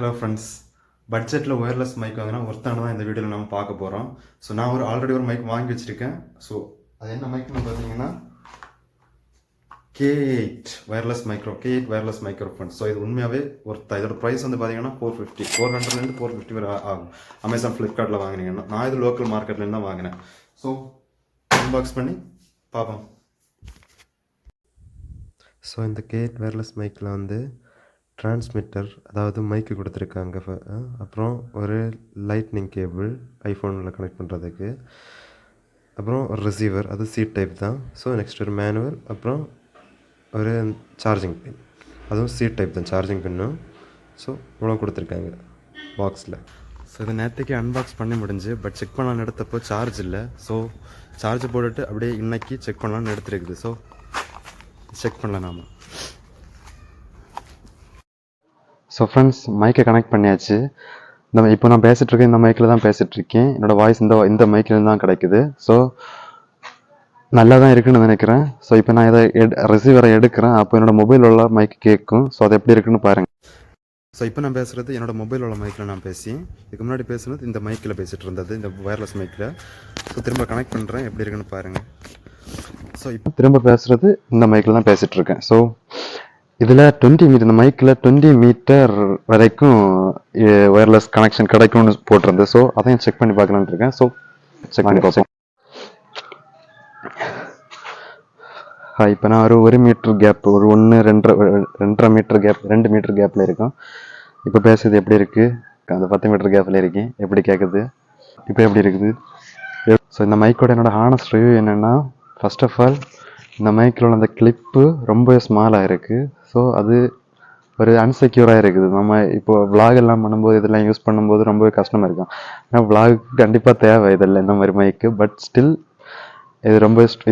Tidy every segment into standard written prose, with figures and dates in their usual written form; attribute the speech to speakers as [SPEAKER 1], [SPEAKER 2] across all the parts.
[SPEAKER 1] Hello friends, பட்ஜெட்டில் wireless mic வாங்கினா ஒருத்தான தான் இந்த வீடியோவில் நம்ம பார்க்க போகிறோம். ஸோ நான் ஆல்ரெடி ஒரு மைக் வாங்கி வச்சுருக்கேன். ஸோ அது என்ன மைக்னு பார்த்தீங்கன்னா K8 ஒயர்லெஸ் மைக்ரோஃபோன். ஸோ இது உண்மையாகவே இதோட ப்ரைஸ் வந்து பார்த்தீங்கன்னா 400 450 வரை ஆகும். அமேசான் ஃப்ளிப்கார்ட்டில் வாங்கினீங்கன்னா நான் இது லோக்கல் மார்க்கெட்லேருந்து தான் வாங்கினேன். ஸோ அன்பாக்ஸ் பண்ணி பார்ப்போம். ஸோ இந்த K8 ஒயர்லெஸ் மைக்கில் வந்து டிரான்ஸ்மிட்டர், அதாவது மைக்கு கொடுத்துருக்காங்க. அப்புறம் ஒரு லைட்னிங் கேபிள் ஐஃபோனில் கனெக்ட் பண்ணுறதுக்கு, அப்புறம் ஒரு ரிசீவர், அது சி டைப் தான். ஸோ நெக்ஸ்ட் ஒரு மேனுவல், அப்புறம் ஒரு சார்ஜிங் பின், அதுவும் சி டைப் தான் சார்ஜிங் பின்னும். ஸோ இவ்வளோ கொடுத்துருக்காங்க பாக்ஸில். ஸோ இதை நேற்றுக்கு அன்பாக்ஸ் பண்ணி முடிஞ்சு, பட் செக் பண்ணலான்னு எடுத்தப்போ சார்ஜ் இல்லை. ஸோ சார்ஜ் போட்டுட்டு அப்படியே இன்னைக்கு செக் பண்ணலான்னு எடுத்துருக்குது. ஸோ செக் பண்ணலாம் நாம. ஸோ ஃப்ரெண்ட்ஸ், மைக்கை கனெக்ட் பண்ணியாச்சு. இப்போ நான் பேசிகிட்ருக்கேன், இந்த மைக்கில் தான் பேசிகிட்ருக்கேன். என்னோடய வாய்ஸ் இந்த மைக்கில் தான் கிடைக்குது. ஸோ நல்லா தான் இருக்குதுன்னு நினைக்கிறேன். ஸோ இப்போ நான் இதை ரிசீவரை எடுக்கிறேன். அப்போ என்னோடய மொபைல் உள்ள மைக் கேட்கும். ஸோ அது எப்படி இருக்குன்னு பாருங்கள். ஸோ இப்போ நான் பேசுகிறது என்னோடய மொபைல் உள்ள மைக்கில் நான் பேசி, இதுக்கு முன்னாடி பேசுனது இந்த மைக்கில் பேசிகிட்டு இருந்தது, இந்த ஒயர்லெஸ் மைக்கில். ஸோ திரும்ப கனெக்ட் பண்ணுறேன், எப்படி இருக்குன்னு பாருங்கள். ஸோ இப்போ திரும்ப பேசுகிறது இந்த மைக்கில் தான் பேசிகிட்ருக்கேன். ஸோ இதில் 20 மீட்டர், இந்த மைக்கில் 20 மீட்டர் வரைக்கும் ஒயர்லெஸ் கனெக்ஷன் கிடைக்கும்னு போட்டிருந்தது. ஸோ அதையும் செக் பண்ணி பார்க்கலான்னு இருக்கேன். ஸோ செக் பண்ணி பார்ப்போம். இப்போ நான் ஒரு 1 மீட்டர் கேப், ஒரு 2.5 மீட்டர் கேப், 2 மீட்டர் கேப்பில் இருக்கும். இப்போ பேசுறது எப்படி இருக்குது? அந்த 10 மீட்டர் கேப்பில் இருக்கேன். எப்படி கேட்குது? இப்போ எப்படி இருக்குது? ஸோ இந்த மைக்கோட என்னோட ஹானஸ்ட் ரிவ்யூ என்னென்னா, ஃபர்ஸ்ட் ஆஃப் ஆல் இந்த மைக்கில் உள்ள அந்த கிளிப்பு ரொம்ப ஸ்மாலாக இருக்குது. ஸோ அது ஒரு அன்செக்யூராக இருக்குது. நம்ம இப்போ விளாக் எல்லாம் பண்ணும்போது, இதெல்லாம் யூஸ் பண்ணும்போது ரொம்பவே கஷ்டமாக இருக்கும். ஏன்னா விளாக் கண்டிப்பாக தேவை இதெல்லாம், இந்த மாதிரி மைக்கு. பட் ஸ்டில்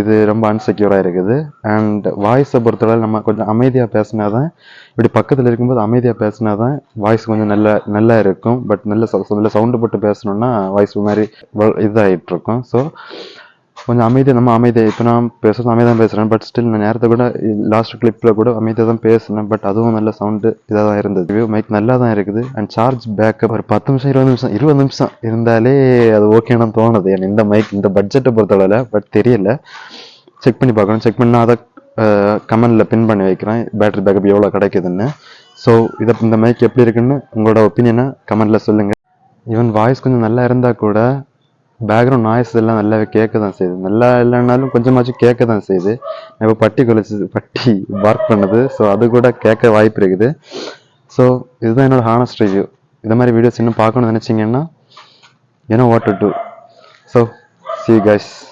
[SPEAKER 1] இது ரொம்ப அன்செக்யூராக இருக்குது. அண்ட் வாய்ஸை பொறுத்தவரை நம்ம கொஞ்சம் அமைதியாக பேசினா தான், இப்படி பக்கத்தில் இருக்கும்போது அமைதியாக பேசினா தான் வாய்ஸ் கொஞ்சம் நல்லா இருக்கும். பட் நல்ல சவுண்டு போட்டு பேசணுன்னா வாய்ஸ் மாதிரி இதாகிட்டு இருக்கும். ஸோ கொஞ்சம் அமைதியாக இப்போ நான் பேசுகிறது அமைதியாக தான் பேசுகிறேன். பட் ஸ்டில் நான் நேரத்தை கூட லாஸ்ட் கிளிப்பில் கூட அமைதியாக தான் பேசினேன். பட் அதுவும் நல்ல சவுண்டு இதாக தான் இருந்தது. மைக் நல்லா தான் இருக்குது. அண்ட் சார்ஜ் பேக்கப் ஒரு 10 நிமிஷம் 20 நிமிஷம் இருந்தாலே அது ஓகேன்னு தோணுது. இந்த மைக் இந்த பட்ஜெட்டை பொறுத்தளவில். பட் தெரியல, செக் பண்ணி பார்க்கணும். செக் பண்ணால் அதை கமெண்டில் பின் பண்ணி வைக்கிறேன், பேட்டரி பேக்கப் எவ்வளோ கிடைக்குதுன்னு. ஸோ இந்த மைக் எப்படி இருக்குன்னு உங்களோட ஒப்பீனியனை கமெண்டில் சொல்லுங்கள். ஈவன் வாய்ஸ் கொஞ்சம் நல்லா இருந்தால் கூட பேக்ரவுண்ட் நாய்ஸ் எல்லாம் நல்லாவே கேட்க தான் செய்யுது. நல்லா இல்லைன்னாலும் கொஞ்சமாச்சும் கேட்க தான் செய்யுது. இப்போ பட்டி பார்க் பண்ணுது. ஸோ அது கூட கேட்க வாய்ப்பு இருக்குது. ஸோ இதுதான் என்னோட ஹானஸ்ட் ரிவ்யூ. இந்த மாதிரி வீடியோஸ் இன்னும் பார்க்கணும்னு நினச்சிங்கன்னா, what to do. So see you guys.